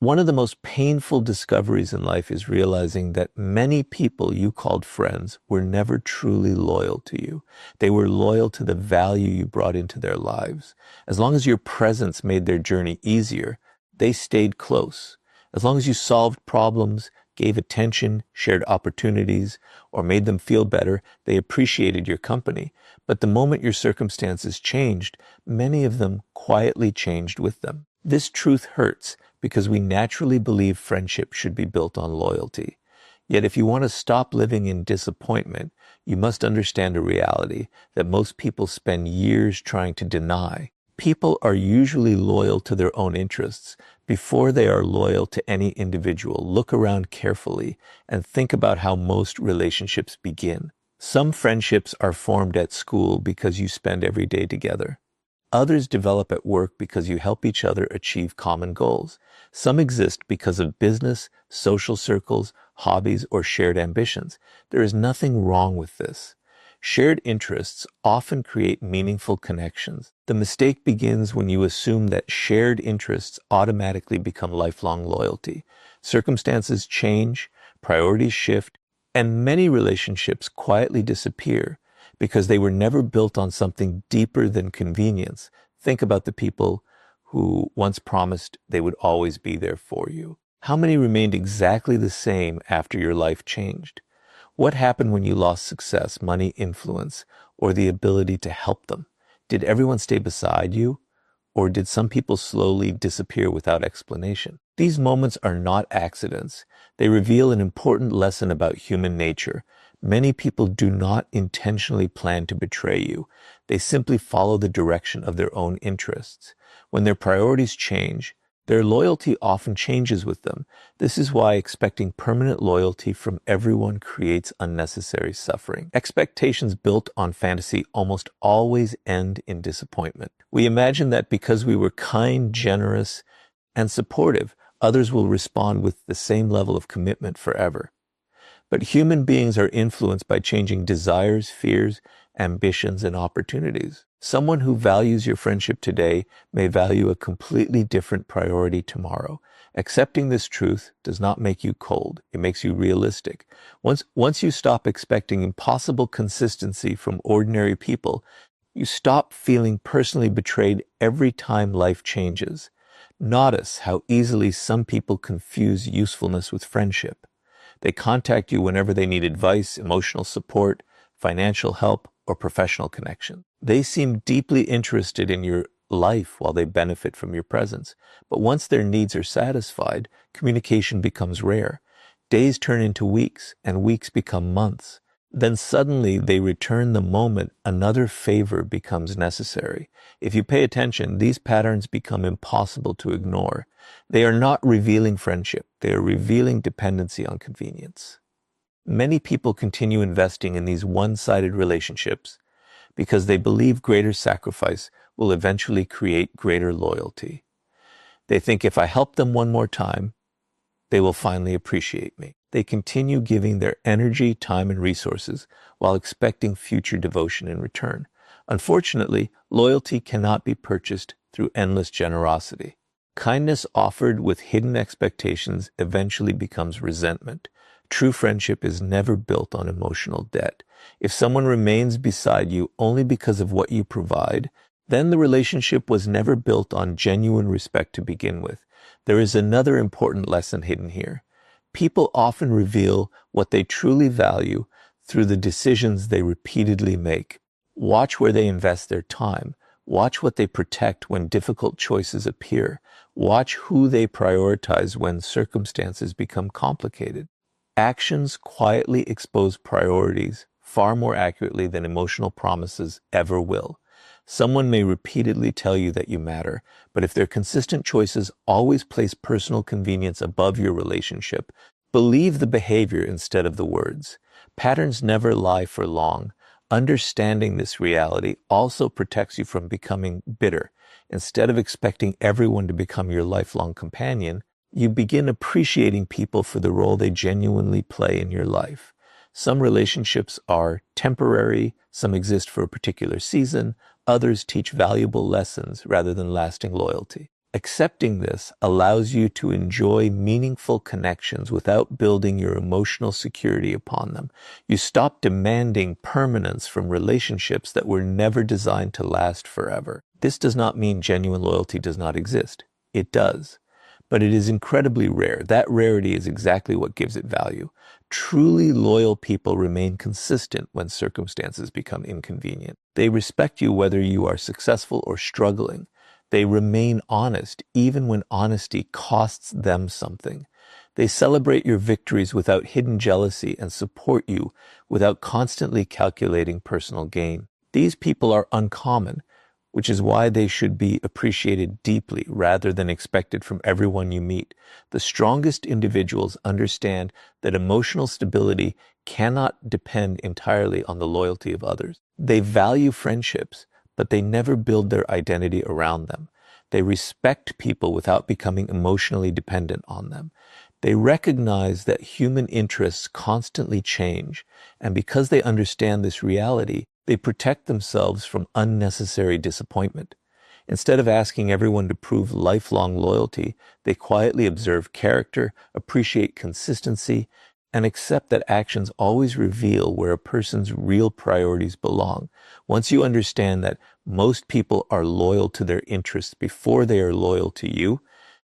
One of the most painful discoveries in life is realizing that many people you called friends were never truly loyal to you. They were loyal to the value you brought into their lives. As long as your presence made their journey easier, they stayed close. As long as you solved problems, gave attention, shared opportunities, or made them feel better, they appreciated your company. But the moment your circumstances changed, many of them quietly changed with them. This truth hurts because we naturally believe friendship should be built on loyalty. Yet if you want to stop living in disappointment, you must understand a reality that most people spend years trying to deny. People are usually loyal to their own interests before they are loyal to any individual. Look around carefully and think about how most relationships begin. Some friendships are formed at school because you spend every day together. Others develop at work because you help each other achieve common goals. Some exist because of business, social circles, hobbies, or shared ambitions. There is nothing wrong with this. Shared interests often create meaningful connections. The mistake begins when you assume that shared interests automatically become lifelong loyalty. Circumstances change, priorities shift, and many relationships quietly disappear because they were never built on something deeper than convenience. Think about the people who once promised they would always be there for you. How many remained exactly the same after your life changed? What happened when you lost success, money, influence, or the ability to help them? Did everyone stay beside you? Or did some people slowly disappear without explanation? These moments are not accidents. They reveal an important lesson about human nature. Many people do not intentionally plan to betray you. They simply follow the direction of their own interests. When their priorities change, their loyalty often changes with them. This is why expecting permanent loyalty from everyone creates unnecessary suffering. Expectations built on fantasy almost always end in disappointment. We imagine that because we were kind, generous, and supportive, others will respond with the same level of commitment forever. But human beings are influenced by changing desires, fears, ambitions, and opportunities. Someone who values your friendship today may value a completely different priority tomorrow. Accepting this truth does not make you cold. It makes you realistic. Once you stop expecting impossible consistency from ordinary people, you stop feeling personally betrayed every time life changes. Notice how easily some people confuse usefulness with friendship. They contact you whenever they need advice, emotional support, financial help, or professional connection. They seem deeply interested in your life while they benefit from your presence. But once their needs are satisfied, communication becomes rare. Days turn into weeks, and weeks become months. Then suddenly they return the moment another favor becomes necessary. If you pay attention, these patterns become impossible to ignore. They are not revealing friendship. They are revealing dependency on convenience. Many people continue investing in these one-sided relationships because they believe greater sacrifice will eventually create greater loyalty. They think if I help them one more time, they will finally appreciate me. They continue giving their energy, time, and resources while expecting future devotion in return. Unfortunately, loyalty cannot be purchased through endless generosity. Kindness offered with hidden expectations eventually becomes resentment. True friendship is never built on emotional debt. If someone remains beside you only because of what you provide, then the relationship was never built on genuine respect to begin with. There is another important lesson hidden here. People often reveal what they truly value through the decisions they repeatedly make. Watch where they invest their time. Watch what they protect when difficult choices appear. Watch who they prioritize when circumstances become complicated. Actions quietly expose priorities far more accurately than emotional promises ever will. Someone may repeatedly tell you that you matter, but if their consistent choices always place personal convenience above your relationship, believe the behavior instead of the words. Patterns never lie for long. Understanding this reality also protects you from becoming bitter. Instead of expecting everyone to become your lifelong companion, you begin appreciating people for the role they genuinely play in your life. Some relationships are temporary, some exist for a particular season, others teach valuable lessons rather than lasting loyalty. Accepting this allows you to enjoy meaningful connections without building your emotional security upon them. You stop demanding permanence from relationships that were never designed to last forever. This does not mean genuine loyalty does not exist. It does. But it is incredibly rare. That rarity is exactly what gives it value. Truly loyal people remain consistent when circumstances become inconvenient. They respect you whether you are successful or struggling. They remain honest even when honesty costs them something. They celebrate your victories without hidden jealousy and support you without constantly calculating personal gain. These people are uncommon, which is why they should be appreciated deeply rather than expected from everyone you meet. The strongest individuals understand that emotional stability cannot depend entirely on the loyalty of others. They value friendships, but they never build their identity around them. They respect people without becoming emotionally dependent on them. They recognize that human interests constantly change, and because they understand this reality, they protect themselves from unnecessary disappointment. Instead of asking everyone to prove lifelong loyalty, they quietly observe character, appreciate consistency, and accept that actions always reveal where a person's real priorities belong. Once you understand that most people are loyal to their interests before they are loyal to you,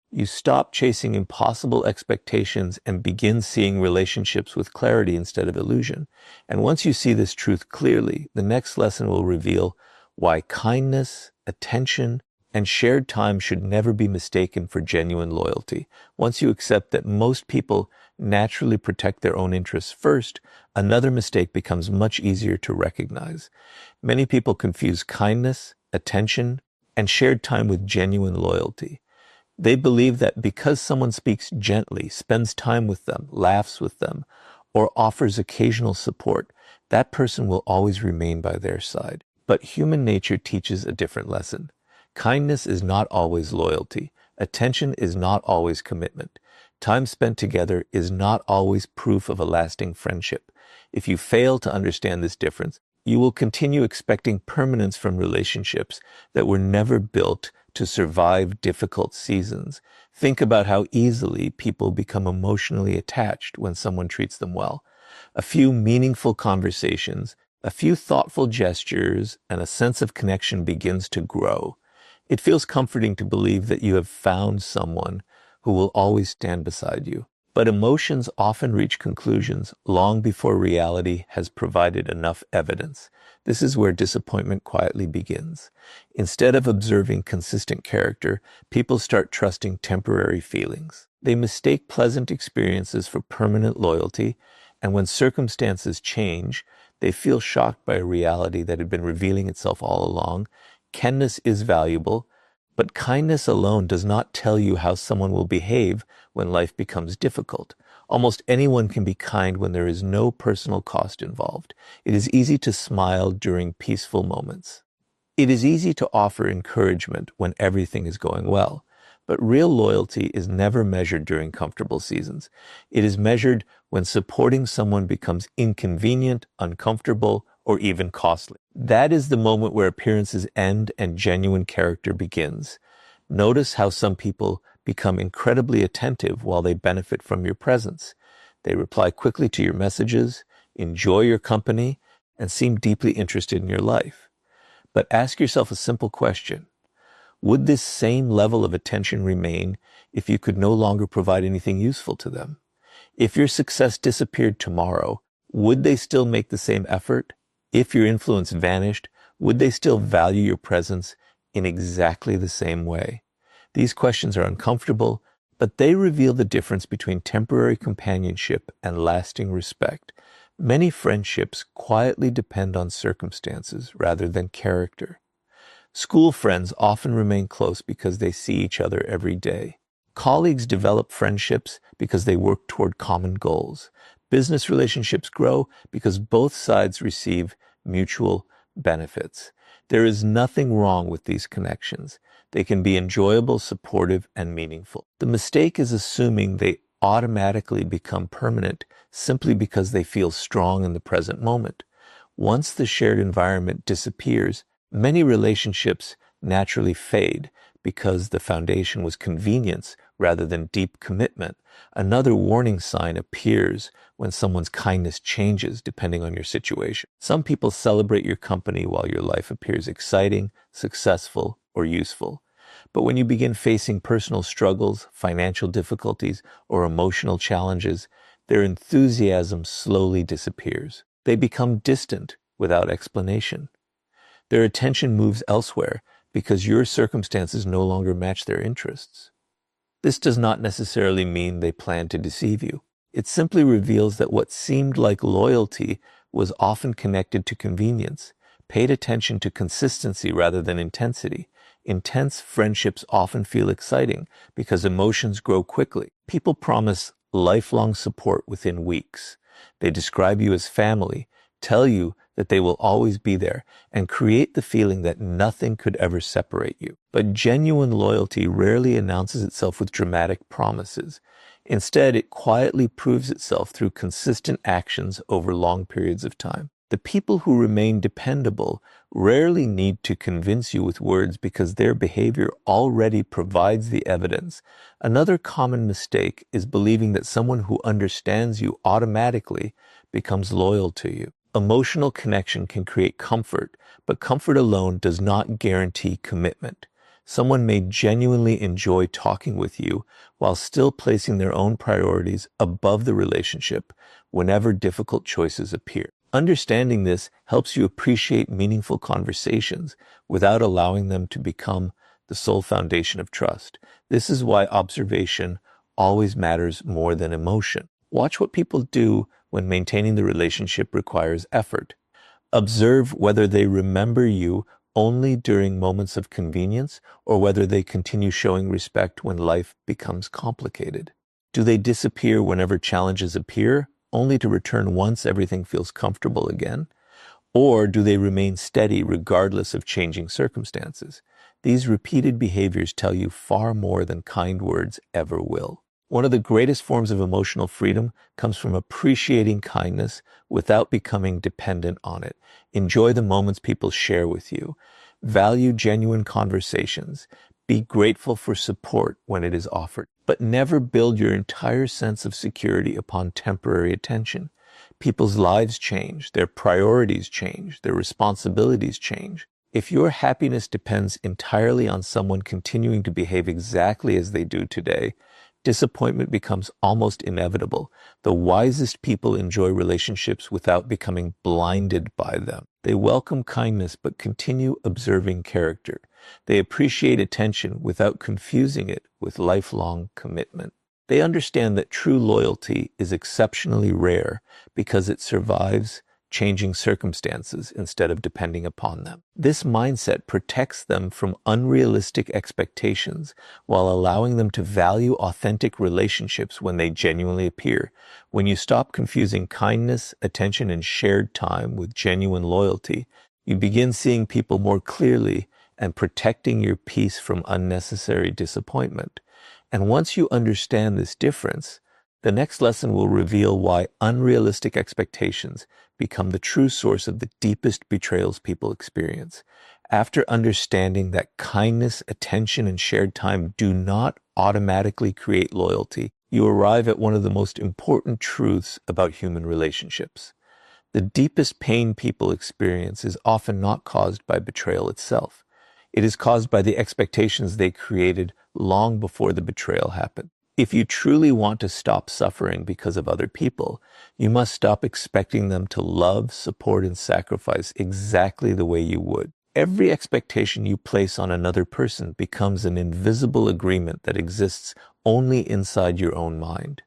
you stop chasing impossible expectations and begin seeing relationships with clarity instead of illusion. And once you see this truth clearly, the next lesson will reveal why kindness, attention, and shared time should never be mistaken for genuine loyalty. Once you accept that most people naturally protect their own interests first, another mistake becomes much easier to recognize. Many people confuse kindness, attention, and shared time with genuine loyalty. They believe that because someone speaks gently, spends time with them, laughs with them, or offers occasional support, that person will always remain by their side. But human nature teaches a different lesson. Kindness is not always loyalty. Attention is not always commitment. Time spent together is not always proof of a lasting friendship. If you fail to understand this difference, you will continue expecting permanence from relationships that were never built to survive difficult seasons. Think about how easily people become emotionally attached when someone treats them well. A few meaningful conversations, a few thoughtful gestures, and a sense of connection begins to grow. It feels comforting to believe that you have found someone who will always stand beside you. But emotions often reach conclusions long before reality has provided enough evidence. This is where disappointment quietly begins. Instead of observing consistent character, people start trusting temporary feelings. They mistake pleasant experiences for permanent loyalty, and when circumstances change, they feel shocked by a reality that had been revealing itself all along. Kindness is valuable, but kindness alone does not tell you how someone will behave when life becomes difficult. Almost anyone can be kind when there is no personal cost involved. It is easy to smile during peaceful moments. It is easy to offer encouragement when everything is going well. But real loyalty is never measured during comfortable seasons. It is measured when supporting someone becomes inconvenient, uncomfortable, or even costly. That is the moment where appearances end and genuine character begins. Notice how some people become incredibly attentive while they benefit from your presence. They reply quickly to your messages, enjoy your company, and seem deeply interested in your life. But ask yourself a simple question. Would this same level of attention remain if you could no longer provide anything useful to them? If your success disappeared tomorrow, would they still make the same effort? If your influence vanished, would they still value your presence in exactly the same way? These questions are uncomfortable, but they reveal the difference between temporary companionship and lasting respect. Many friendships quietly depend on circumstances rather than character. School friends often remain close because they see each other every day. Colleagues develop friendships because they work toward common goals. Business relationships grow because both sides receive mutual benefits. There is nothing wrong with these connections. They can be enjoyable, supportive, and meaningful. The mistake is assuming they automatically become permanent simply because they feel strong in the present moment. Once the shared environment disappears, many relationships naturally fade because the foundation was convenience rather than deep commitment. Another warning sign appears when someone's kindness changes depending on your situation. Some people celebrate your company while your life appears exciting, successful, or useful. But when you begin facing personal struggles, financial difficulties, or emotional challenges, their enthusiasm slowly disappears. They become distant without explanation. Their attention moves elsewhere because your circumstances no longer match their interests. This does not necessarily mean they plan to deceive you. It simply reveals that what seemed like loyalty was often connected to convenience, paid attention to consistency rather than intensity. Intense friendships often feel exciting because emotions grow quickly. People promise lifelong support within weeks. They describe you as family, tell you that they will always be there, and create the feeling that nothing could ever separate you. But genuine loyalty rarely announces itself with dramatic promises. Instead, it quietly proves itself through consistent actions over long periods of time. The people who remain dependable rarely need to convince you with words because their behavior already provides the evidence. Another common mistake is believing that someone who understands you automatically becomes loyal to you. Emotional connection can create comfort, but comfort alone does not guarantee commitment. Someone may genuinely enjoy talking with you while still placing their own priorities above the relationship whenever difficult choices appear. Understanding this helps you appreciate meaningful conversations without allowing them to become the sole foundation of trust. This is why observation always matters more than emotion. Watch what people do when maintaining the relationship requires effort. Observe whether they remember you only during moments of convenience or whether they continue showing respect when life becomes complicated. Do they disappear whenever challenges appear, only to return once everything feels comfortable again? Or do they remain steady regardless of changing circumstances? These repeated behaviors tell you far more than kind words ever will. One of the greatest forms of emotional freedom comes from appreciating kindness without becoming dependent on it. Enjoy the moments people share with you. Value genuine conversations. Be grateful for support when it is offered. But never build your entire sense of security upon temporary attention. People's lives change, their priorities change, their responsibilities change. If your happiness depends entirely on someone continuing to behave exactly as they do today, disappointment becomes almost inevitable. The wisest people enjoy relationships without becoming blinded by them. They welcome kindness but continue observing character. They appreciate attention without confusing it with lifelong commitment. They understand that true loyalty is exceptionally rare because it survives changing circumstances instead of depending upon them. This mindset protects them from unrealistic expectations while allowing them to value authentic relationships when they genuinely appear. When you stop confusing kindness, attention, and shared time with genuine loyalty, you begin seeing people more clearly and protecting your peace from unnecessary disappointment. And once you understand this difference, the next lesson will reveal why unrealistic expectations become the true source of the deepest betrayals people experience. After understanding that kindness, attention, and shared time do not automatically create loyalty, you arrive at one of the most important truths about human relationships. The deepest pain people experience is often not caused by betrayal itself. It is caused by the expectations they created long before the betrayal happened. If you truly want to stop suffering because of other people, you must stop expecting them to love, support, and sacrifice exactly the way you would. Every expectation you place on another person becomes an invisible agreement that exists only inside your own mind.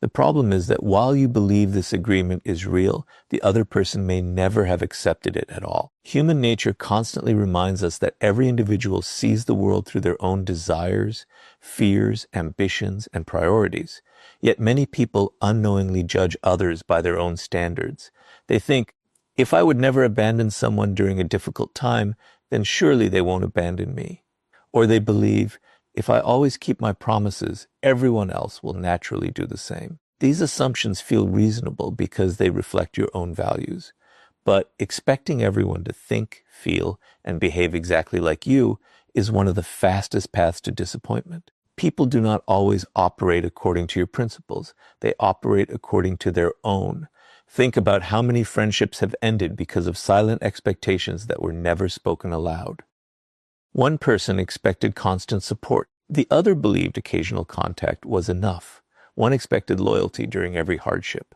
The problem is that while you believe this agreement is real, the other person may never have accepted it at all. Human nature constantly reminds us that every individual sees the world through their own desires, fears, ambitions, and priorities. Yet many people unknowingly judge others by their own standards. They think, if I would never abandon someone during a difficult time, then surely they won't abandon me. Or they believe, if I always keep my promises, everyone else will naturally do the same. These assumptions feel reasonable because they reflect your own values. But expecting everyone to think, feel, and behave exactly like you is one of the fastest paths to disappointment. People do not always operate according to your principles. They operate according to their own. Think about how many friendships have ended because of silent expectations that were never spoken aloud. One person expected constant support. The other believed occasional contact was enough. One expected loyalty during every hardship.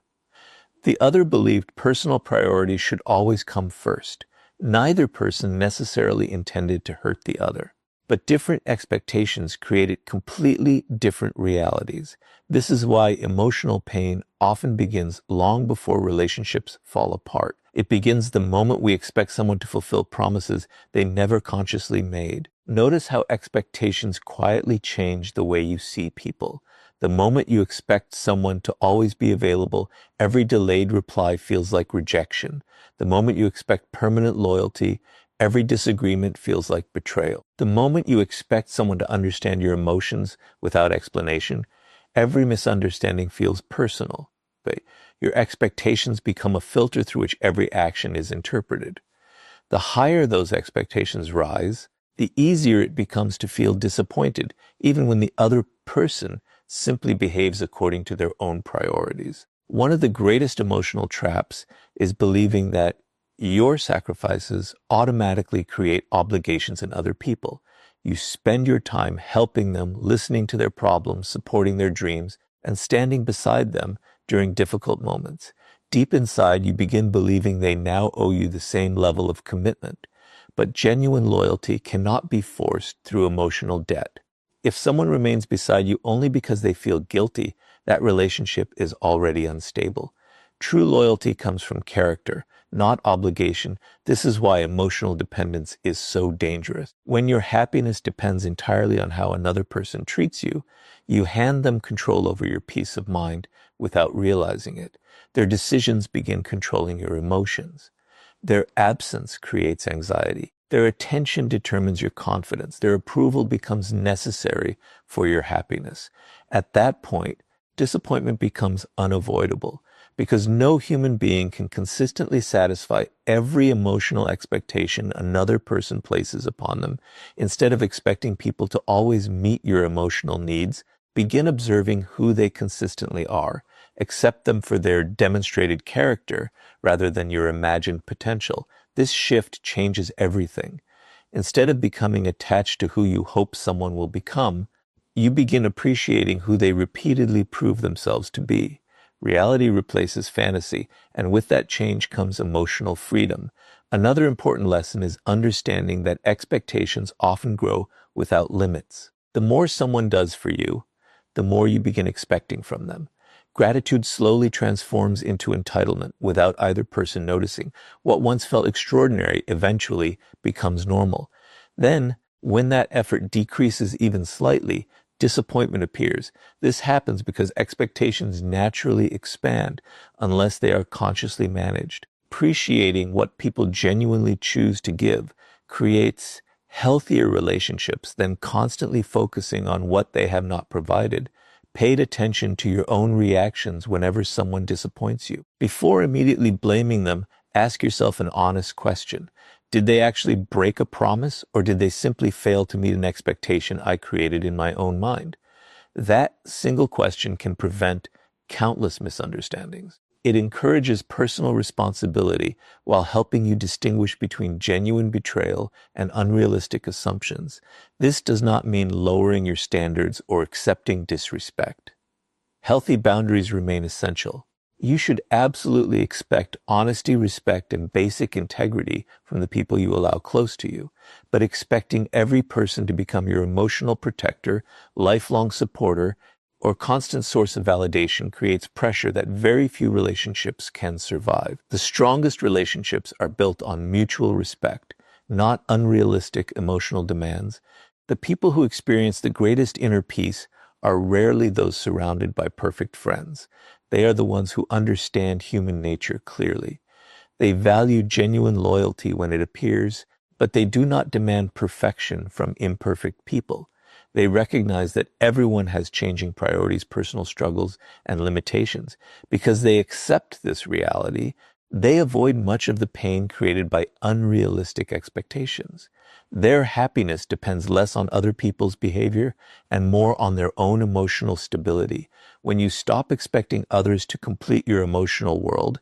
The other believed personal priorities should always come first. Neither person necessarily intended to hurt the other, but different expectations created completely different realities. This is why emotional pain often begins long before relationships fall apart. It begins the moment we expect someone to fulfill promises they never consciously made. Notice how expectations quietly change the way you see people. The moment you expect someone to always be available, every delayed reply feels like rejection. The moment you expect permanent loyalty, every disagreement feels like betrayal. The moment you expect someone to understand your emotions without explanation, every misunderstanding feels personal. But your expectations become a filter through which every action is interpreted. The higher those expectations rise, the easier it becomes to feel disappointed, even when the other person simply behaves according to their own priorities. One of the greatest emotional traps is believing that your sacrifices automatically create obligations in other people. You spend your time helping them, listening to their problems, supporting their dreams, and standing beside them during difficult moments. Deep inside, you begin believing they now owe you the same level of commitment. But genuine loyalty cannot be forced through emotional debt. If someone remains beside you only because they feel guilty, that relationship is already unstable. True loyalty comes from character, not obligation. This is why emotional dependence is so dangerous. When your happiness depends entirely on how another person treats you, you hand them control over your peace of mind without realizing it. Their decisions begin controlling your emotions. Their absence creates anxiety. Their attention determines your confidence. Their approval becomes necessary for your happiness. At that point, disappointment becomes unavoidable because no human being can consistently satisfy every emotional expectation another person places upon them. Instead of expecting people to always meet your emotional needs, begin observing who they consistently are. Accept them for their demonstrated character rather than your imagined potential. This shift changes everything. Instead of becoming attached to who you hope someone will become, you begin appreciating who they repeatedly prove themselves to be. Reality replaces fantasy, and with that change comes emotional freedom. Another important lesson is understanding that expectations often grow without limits. The more someone does for you, the more you begin expecting from them. Gratitude slowly transforms into entitlement without either person noticing. What once felt extraordinary eventually becomes normal. Then, when that effort decreases even slightly, disappointment appears. This happens because expectations naturally expand unless they are consciously managed. Appreciating what people genuinely choose to give creates healthier relationships than constantly focusing on what they have not provided. Paid attention to your own reactions whenever someone disappoints you. Before immediately blaming them, ask yourself an honest question. Did they actually break a promise, or did they simply fail to meet an expectation I created in my own mind? That single question can prevent countless misunderstandings. It encourages personal responsibility while helping you distinguish between genuine betrayal and unrealistic assumptions. This does not mean lowering your standards or accepting disrespect. Healthy boundaries remain essential. You should absolutely expect honesty, respect, and basic integrity from the people you allow close to you. But expecting every person to become your emotional protector, lifelong supporter, or constant source of validation creates pressure that very few relationships can survive. The strongest relationships are built on mutual respect, not unrealistic emotional demands. The people who experience the greatest inner peace are rarely those surrounded by perfect friends. They are the ones who understand human nature clearly. They value genuine loyalty when it appears, but they do not demand perfection from imperfect people. They recognize that everyone has changing priorities, personal struggles, and limitations. Because they accept this reality, They avoid much of the pain created by unrealistic expectations. Their happiness depends less on other people's behavior and more on their own emotional stability. When you stop expecting others to complete your emotional world,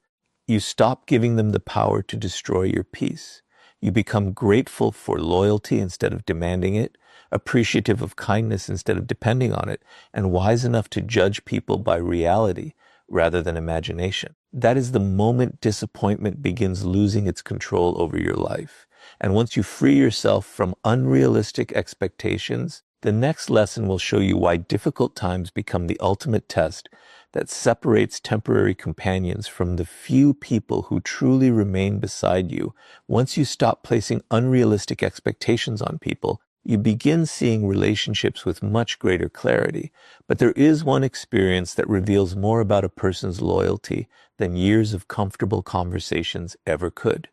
you stop giving them the power to destroy your peace. You become grateful for loyalty instead of demanding it, appreciative of kindness instead of depending on it, and wise enough to judge people by reality rather than imagination. That is the moment disappointment begins losing its control over your life. And once you free yourself from unrealistic expectations, the next lesson will show you why difficult times become the ultimate test that separates temporary companions from the few people who truly remain beside you. Once you stop placing unrealistic expectations on people, you begin seeing relationships with much greater clarity. But there is one experience that reveals more about a person's loyalty than years of comfortable conversations ever could.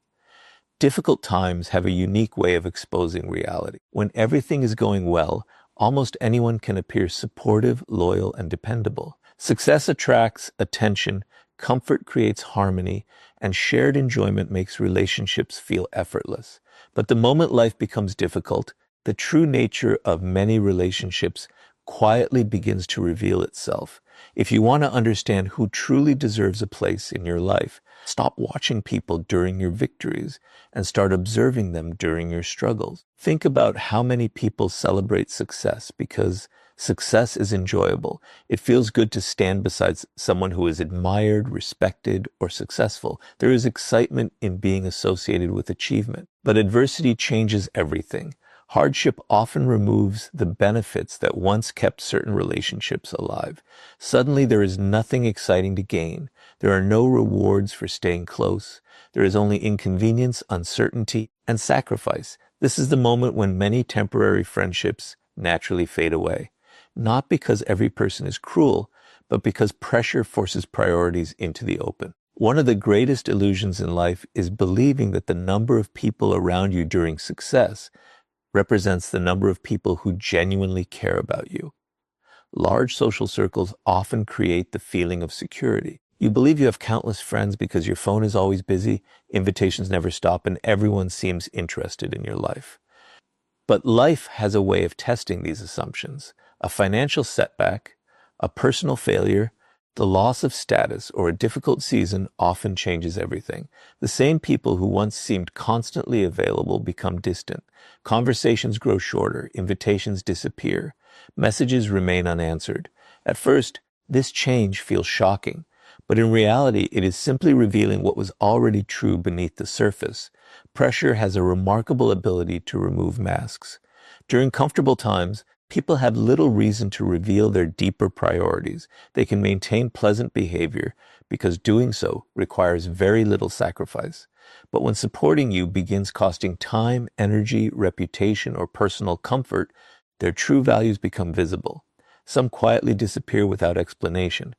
Difficult times have a unique way of exposing reality. When everything is going well, almost anyone can appear supportive, loyal, and dependable. Success attracts attention, comfort creates harmony, and shared enjoyment makes relationships feel effortless. But the moment life becomes difficult, the true nature of many relationships quietly begins to reveal itself. If you want to understand who truly deserves a place in your life, stop watching people during your victories and start observing them during your struggles. Think about how many people celebrate success because success is enjoyable. It feels good to stand beside someone who is admired, respected, or successful. There is excitement in being associated with achievement. But adversity changes everything. Hardship often removes the benefits that once kept certain relationships alive. Suddenly, there is nothing exciting to gain. There are no rewards for staying close. There is only inconvenience, uncertainty, and sacrifice. This is the moment when many temporary friendships naturally fade away. Not because every person is cruel, but because pressure forces priorities into the open. One of the greatest illusions in life is believing that the number of people around you during success represents the number of people who genuinely care about you. Large social circles often create the feeling of security. You believe you have countless friends because your phone is always busy, invitations never stop, and everyone seems interested in your life. But life has a way of testing these assumptions. A financial setback, a personal failure, the loss of status, or a difficult season often changes everything. The same people who once seemed constantly available become distant. Conversations grow shorter, invitations disappear, messages remain unanswered. At first, this change feels shocking, but in reality, it is simply revealing what was already true beneath the surface. Pressure has a remarkable ability to remove masks. During comfortable times, people have little reason to reveal their deeper priorities. They can maintain pleasant behavior because doing so requires very little sacrifice. But when supporting you begins costing time, energy, reputation, or personal comfort, their true values become visible. Some quietly disappear without explanation.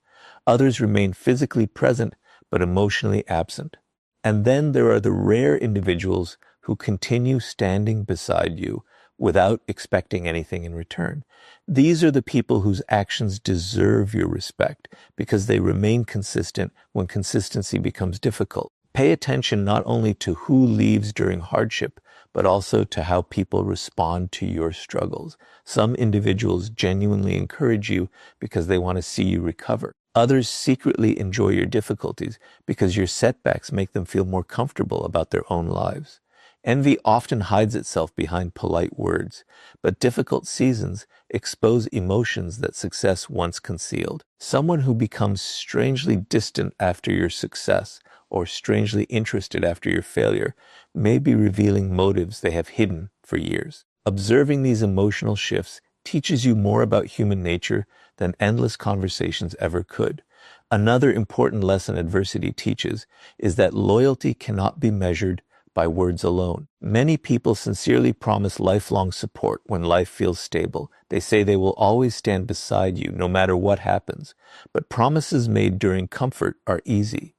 Others remain physically present but emotionally absent. And then there are the rare individuals who continue standing beside you without expecting anything in return. These are the people whose actions deserve your respect because they remain consistent when consistency becomes difficult. Pay attention not only to who leaves during hardship, but also to how people respond to your struggles. Some individuals genuinely encourage you because they want to see you recover. Others secretly enjoy your difficulties because your setbacks make them feel more comfortable about their own lives. Envy often hides itself behind polite words, but difficult seasons expose emotions that success once concealed. Someone who becomes strangely distant after your success or strangely interested after your failure may be revealing motives they have hidden for years. Observing these emotional shifts teaches you more about human nature than endless conversations ever could. Another important lesson adversity teaches is that loyalty cannot be measured by words alone. Many people sincerely promise lifelong support when life feels stable. They say they will always stand beside you no matter what happens. But promises made during comfort are easy.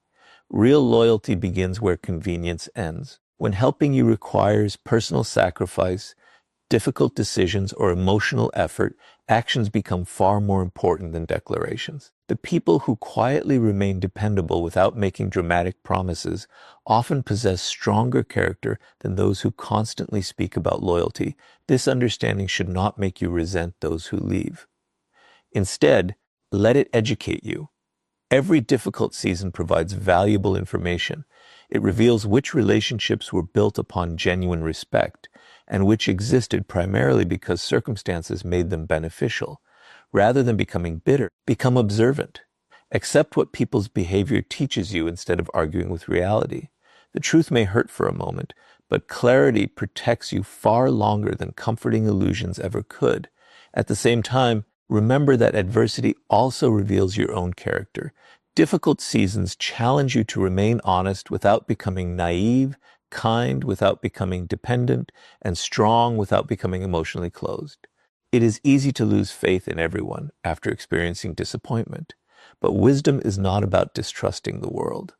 Real loyalty begins where convenience ends. When helping you requires personal sacrifice, difficult decisions, or emotional effort, actions become far more important than declarations. The people who quietly remain dependable without making dramatic promises often possess stronger character than those who constantly speak about loyalty. This understanding should not make you resent those who leave. Instead, let it educate you. Every difficult season provides valuable information. It reveals which relationships were built upon genuine respect and which existed primarily because circumstances made them beneficial. Rather than becoming bitter, become observant. Accept what people's behavior teaches you instead of arguing with reality. The truth may hurt for a moment, but clarity protects you far longer than comforting illusions ever could. At the same time, remember that adversity also reveals your own character. Difficult seasons challenge you to remain honest without becoming naive, kind without becoming dependent, and strong without becoming emotionally closed. It is easy to lose faith in everyone after experiencing disappointment, but wisdom is not about distrusting the world.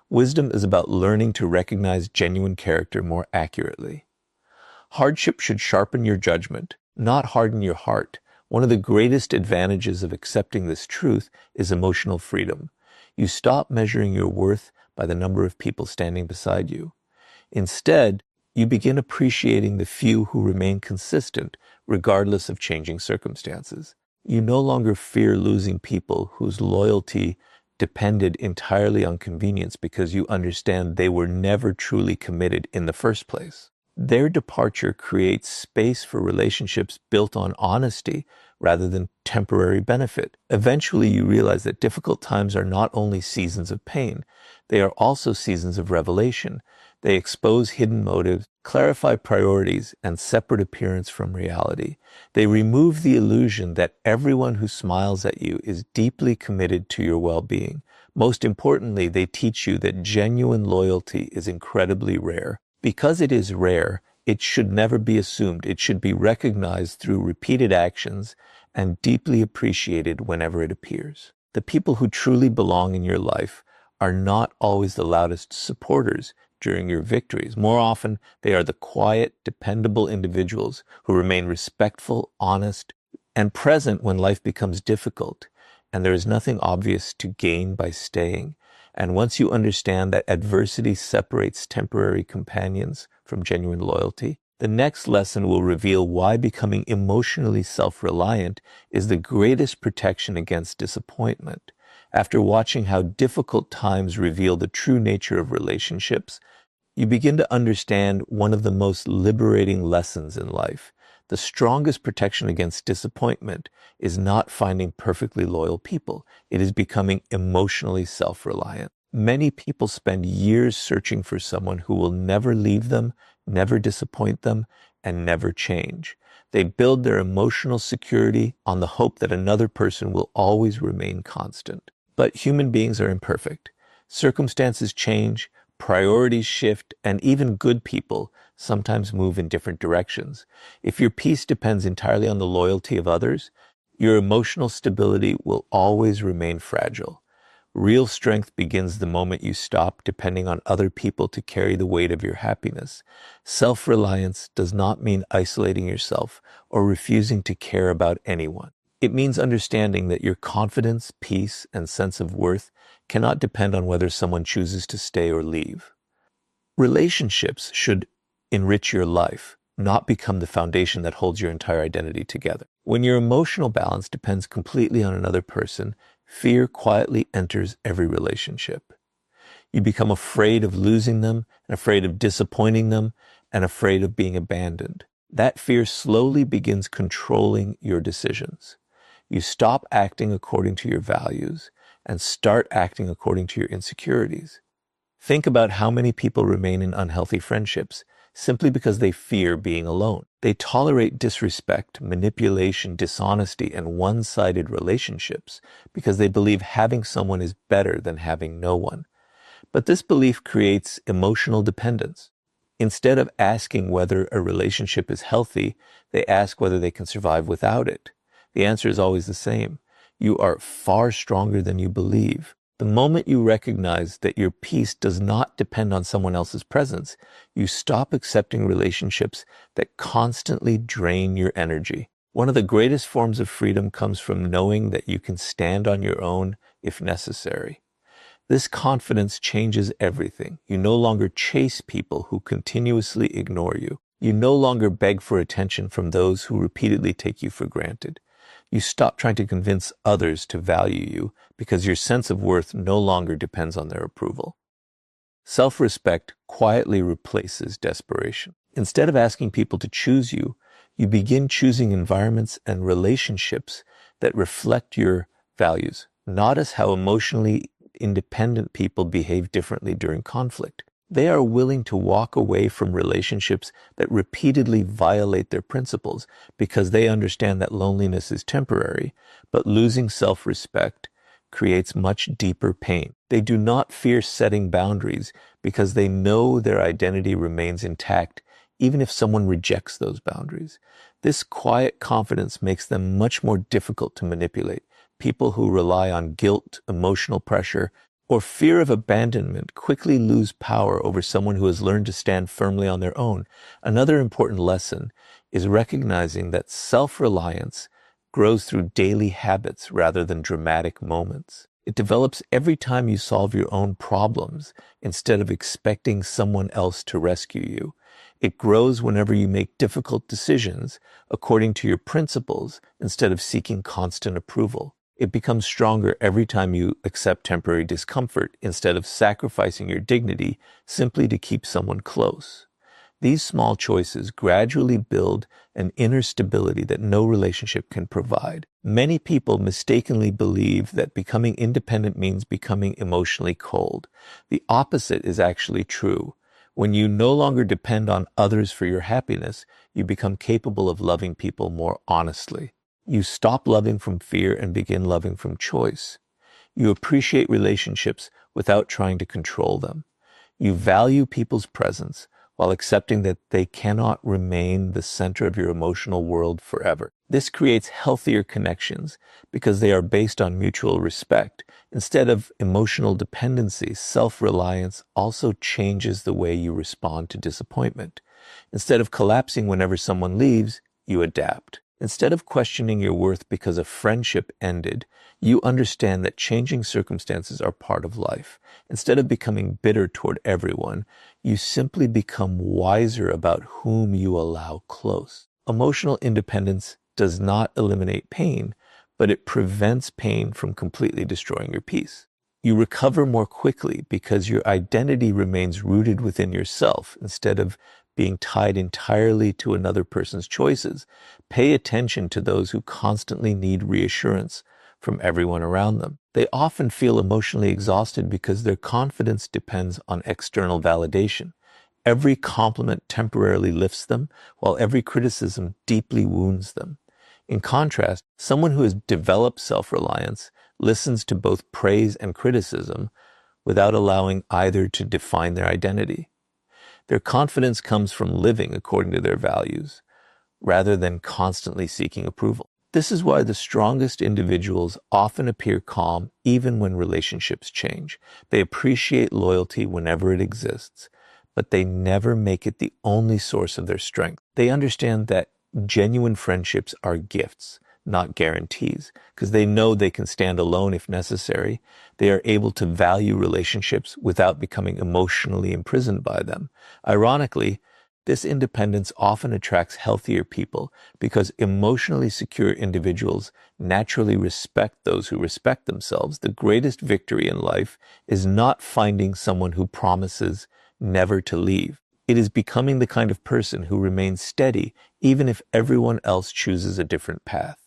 Wisdom is about learning to recognize genuine character more accurately. Hardship should sharpen your judgment, not harden your heart. One of the greatest advantages of accepting this truth is emotional freedom. You stop measuring your worth by the number of people standing beside you. Instead, you begin appreciating the few who remain consistent regardless of changing circumstances. You no longer fear losing people whose loyalty depended entirely on convenience because you understand they were never truly committed in the first place. Their departure creates space for relationships built on honesty rather than temporary benefit. Eventually, you realize that difficult times are not only seasons of pain, they are also seasons of revelation. They expose hidden motives, clarify priorities, and separate appearance from reality. They remove the illusion that everyone who smiles at you is deeply committed to your well-being. Most importantly, they teach you that genuine loyalty is incredibly rare. Because it is rare, it should never be assumed. It should be recognized through repeated actions and deeply appreciated whenever it appears. The people who truly belong in your life are not always the loudest supporters during your victories. More often, they are the quiet, dependable individuals who remain respectful, honest, and present when life becomes difficult, and there is nothing obvious to gain by staying. And once you understand that adversity separates temporary companions from genuine loyalty, the next lesson will reveal why becoming emotionally self-reliant is the greatest protection against disappointment. After watching how difficult times reveal the true nature of relationships, you begin to understand one of the most liberating lessons in life. The strongest protection against disappointment is not finding perfectly loyal people. It is becoming emotionally self-reliant. Many people spend years searching for someone who will never leave them, never disappoint them, and never change. They build their emotional security on the hope that another person will always remain constant. But human beings are imperfect. Circumstances change, priorities shift, and even good people sometimes move in different directions. If your peace depends entirely on the loyalty of others, your emotional stability will always remain fragile. Real strength begins the moment you stop depending on other people to carry the weight of your happiness. Self-reliance does not mean isolating yourself or refusing to care about anyone. It means understanding that your confidence, peace, and sense of worth cannot depend on whether someone chooses to stay or leave. Relationships should enrich your life, not become the foundation that holds your entire identity together. When your emotional balance depends completely on another person, fear quietly enters every relationship. You become afraid of losing them, and afraid of disappointing them, and afraid of being abandoned. That fear slowly begins controlling your decisions. You stop acting according to your values and start acting according to your insecurities. Think about how many people remain in unhealthy friendships simply because they fear being alone. They tolerate disrespect, manipulation, dishonesty, and one-sided relationships because they believe having someone is better than having no one. But this belief creates emotional dependence. Instead of asking whether a relationship is healthy, they ask whether they can survive without it. The answer is always the same. You are far stronger than you believe. The moment you recognize that your peace does not depend on someone else's presence, you stop accepting relationships that constantly drain your energy. One of the greatest forms of freedom comes from knowing that you can stand on your own if necessary. This confidence changes everything. You no longer chase people who continuously ignore you. You no longer beg for attention from those who repeatedly take you for granted. You stop trying to convince others to value you because your sense of worth no longer depends on their approval. Self-respect quietly replaces desperation. Instead of asking people to choose you, you begin choosing environments and relationships that reflect your values. Notice how emotionally independent people behave differently during conflict. They are willing to walk away from relationships that repeatedly violate their principles because they understand that loneliness is temporary, but losing self-respect creates much deeper pain. They do not fear setting boundaries because they know their identity remains intact even if someone rejects those boundaries. This quiet confidence makes them much more difficult to manipulate. People who rely on guilt, emotional pressure, or fear of abandonment quickly lose power over someone who has learned to stand firmly on their own. Another important lesson is recognizing that self-reliance grows through daily habits rather than dramatic moments. It develops every time you solve your own problems instead of expecting someone else to rescue you. It grows whenever you make difficult decisions according to your principles instead of seeking constant approval. It becomes stronger every time you accept temporary discomfort instead of sacrificing your dignity simply to keep someone close. These small choices gradually build an inner stability that no relationship can provide. Many people mistakenly believe that becoming independent means becoming emotionally cold. The opposite is actually true. When you no longer depend on others for your happiness, you become capable of loving people more honestly. You stop loving from fear and begin loving from choice. You appreciate relationships without trying to control them. You value people's presence while accepting that they cannot remain the center of your emotional world forever. This creates healthier connections because they are based on mutual respect. Instead of emotional dependency, self-reliance also changes the way you respond to disappointment. Instead of collapsing whenever someone leaves, you adapt. Instead of questioning your worth because a friendship ended, you understand that changing circumstances are part of life. Instead of becoming bitter toward everyone, you simply become wiser about whom you allow close. Emotional independence does not eliminate pain, but it prevents pain from completely destroying your peace. You recover more quickly because your identity remains rooted within yourself instead of being tied entirely to another person's choices. Pay attention to those who constantly need reassurance from everyone around them. They often feel emotionally exhausted because their confidence depends on external validation. Every compliment temporarily lifts them, while every criticism deeply wounds them. In contrast, someone who has developed self-reliance listens to both praise and criticism without allowing either to define their identity. Their confidence comes from living according to their values, rather than constantly seeking approval. This is why the strongest individuals often appear calm even when relationships change. They appreciate loyalty whenever it exists, but they never make it the only source of their strength. They understand that genuine friendships are gifts, not guarantees, because they know they can stand alone if necessary. They are able to value relationships without becoming emotionally imprisoned by them. Ironically, this independence often attracts healthier people because emotionally secure individuals naturally respect those who respect themselves. The greatest victory in life is not finding someone who promises never to leave. It is becoming the kind of person who remains steady even if everyone else chooses a different path.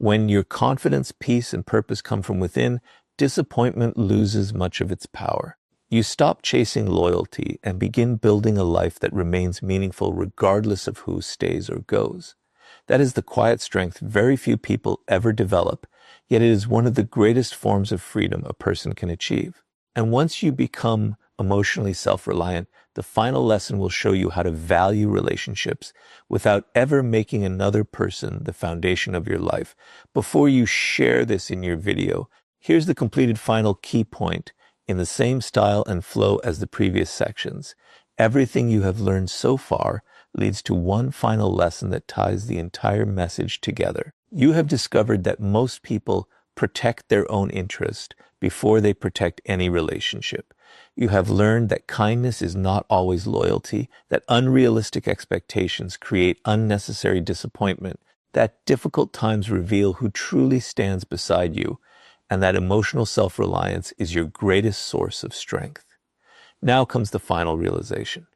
When your confidence, peace, and purpose come from within, disappointment loses much of its power. You stop chasing loyalty and begin building a life that remains meaningful regardless of who stays or goes. That is the quiet strength very few people ever develop, yet it is one of the greatest forms of freedom a person can achieve. And once you become emotionally self-reliant, the final lesson will show you how to value relationships without ever making another person the foundation of your life. Before you share this in your video, Here's the completed final key point in the same style and flow as the previous sections. Everything you have learned so far leads to one final lesson that ties the entire message together. You have discovered that most people protect their own interest before they protect any relationship. You have learned that kindness is not always loyalty, that unrealistic expectations create unnecessary disappointment, that difficult times reveal who truly stands beside you, and that emotional self-reliance is your greatest source of strength. Now comes the final realization.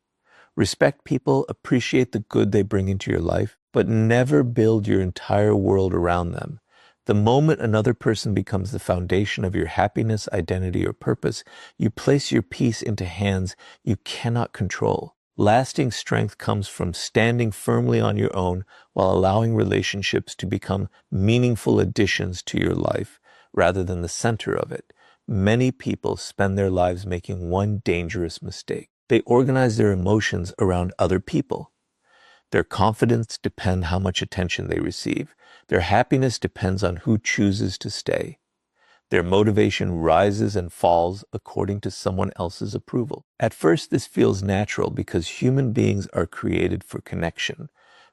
Respect people, appreciate the good they bring into your life, but never build your entire world around them. The moment another person becomes the foundation of your happiness, identity, or purpose, you place your peace into hands you cannot control. Lasting strength comes from standing firmly on your own while allowing relationships to become meaningful additions to your life rather than the center of it. Many people spend their lives making one dangerous mistake. They organize their emotions around other people. Their confidence depends how much attention they receive. Their happiness depends on who chooses to stay. Their motivation rises and falls according to someone else's approval. At first, this feels natural because human beings are created for connection.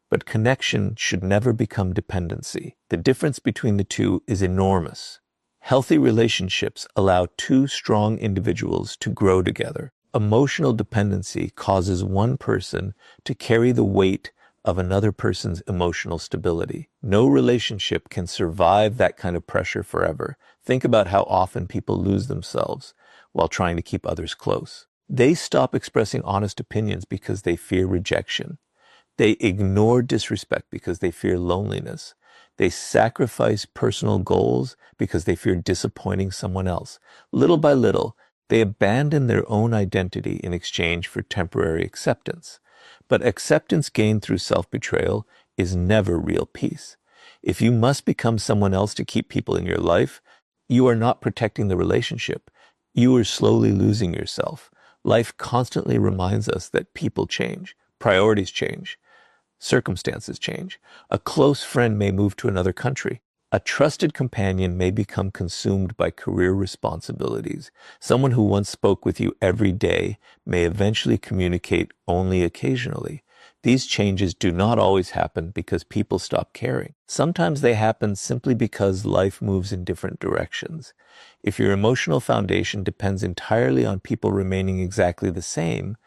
But connection should never become dependency. The difference between the two is enormous. Healthy relationships allow two strong individuals to grow together. Emotional dependency causes one person to carry the weight of another person's emotional stability. No relationship can survive that kind of pressure forever. Think about how often people lose themselves while trying to keep others close. They stop expressing honest opinions because they fear rejection. They ignore disrespect because they fear loneliness. They sacrifice personal goals because they fear disappointing someone else. Little by little, they abandon their own identity in exchange for temporary acceptance. But acceptance gained through self-betrayal is never real peace. If you must become someone else to keep people in your life, you are not protecting the relationship. You are slowly losing yourself. Life constantly reminds us that people change, priorities change, circumstances change. A close friend may move to another country. A trusted companion may become consumed by career responsibilities. Someone who once spoke with you every day may eventually communicate only occasionally. These changes do not always happen because people stop caring. Sometimes they happen simply because life moves in different directions. If your emotional foundation depends entirely on people remaining exactly the same,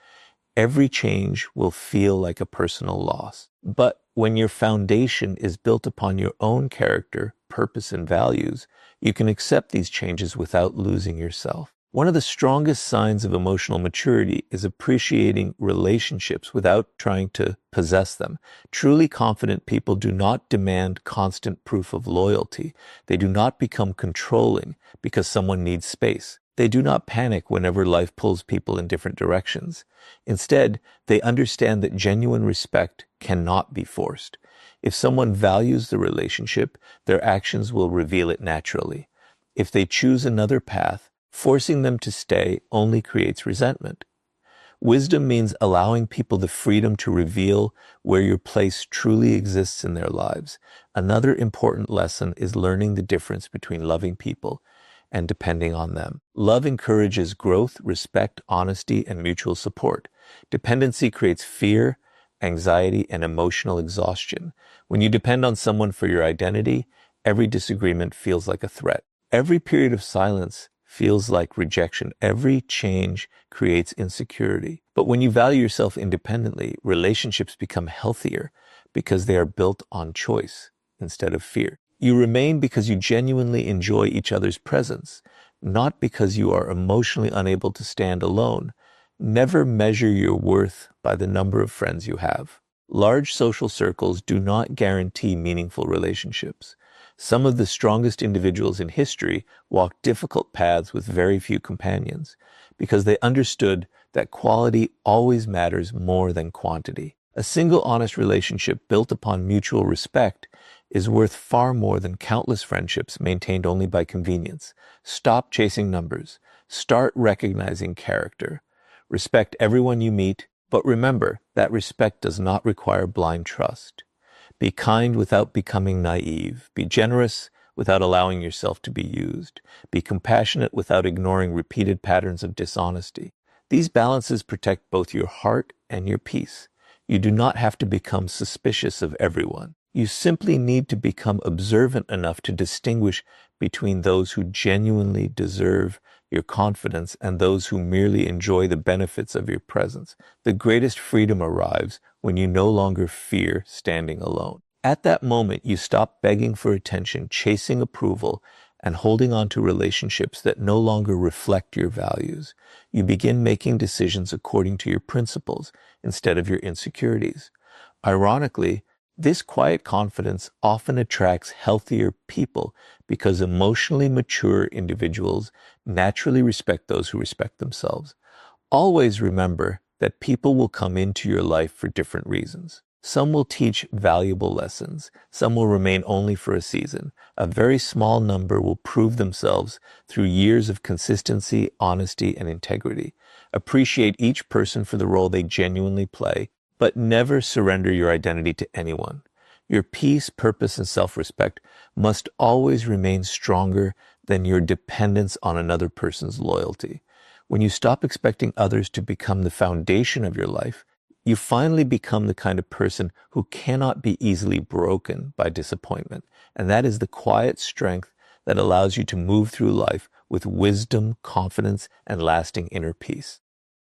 every change will feel like a personal loss. But when your foundation is built upon your own character, purpose, and values, you can accept these changes without losing yourself. One of the strongest signs of emotional maturity is appreciating relationships without trying to possess them. Truly confident people do not demand constant proof of loyalty. They do not become controlling because someone needs space. They do not panic whenever life pulls people in different directions. Instead, they understand that genuine respect cannot be forced. If someone values the relationship, their actions will reveal it naturally. If they choose another path, forcing them to stay only creates resentment. Wisdom means allowing people the freedom to reveal where your place truly exists in their lives. Another important lesson is learning the difference between loving people and depending on them. Love encourages growth, respect, honesty, and mutual support. Dependency creates fear, anxiety, and emotional exhaustion. When you depend on someone for your identity, every disagreement feels like a threat. Every period of silence feels like rejection. Every change creates insecurity. But when you value yourself independently, relationships become healthier because they are built on choice instead of fear. You remain because you genuinely enjoy each other's presence, not because you are emotionally unable to stand alone. Never measure your worth by the number of friends you have. Large social circles do not guarantee meaningful relationships. Some of the strongest individuals in history walked difficult paths with very few companions because they understood that quality always matters more than quantity. A single honest relationship built upon mutual respect is worth far more than countless friendships maintained only by convenience. Stop chasing numbers. Start recognizing character. Respect everyone you meet, but remember that respect does not require blind trust. Be kind without becoming naive. Be generous without allowing yourself to be used. Be compassionate without ignoring repeated patterns of dishonesty. These balances protect both your heart and your peace. You do not have to become suspicious of everyone. You simply need to become observant enough to distinguish between those who genuinely deserve your confidence and those who merely enjoy the benefits of your presence. The greatest freedom arrives when you no longer fear standing alone. At that moment, you stop begging for attention, chasing approval, and holding on to relationships that no longer reflect your values. You begin making decisions according to your principles instead of your insecurities. Ironically, this quiet confidence often attracts healthier people because emotionally mature individuals naturally respect those who respect themselves. Always remember that people will come into your life for different reasons. Some will teach valuable lessons. Some will remain only for a season. A very small number will prove themselves through years of consistency, honesty, and integrity. Appreciate each person for the role they genuinely play, but never surrender your identity to anyone. Your peace, purpose, and self-respect must always remain stronger than your dependence on another person's loyalty. When you stop expecting others to become the foundation of your life, you finally become the kind of person who cannot be easily broken by disappointment. And that is the quiet strength that allows you to move through life with wisdom, confidence, and lasting inner peace.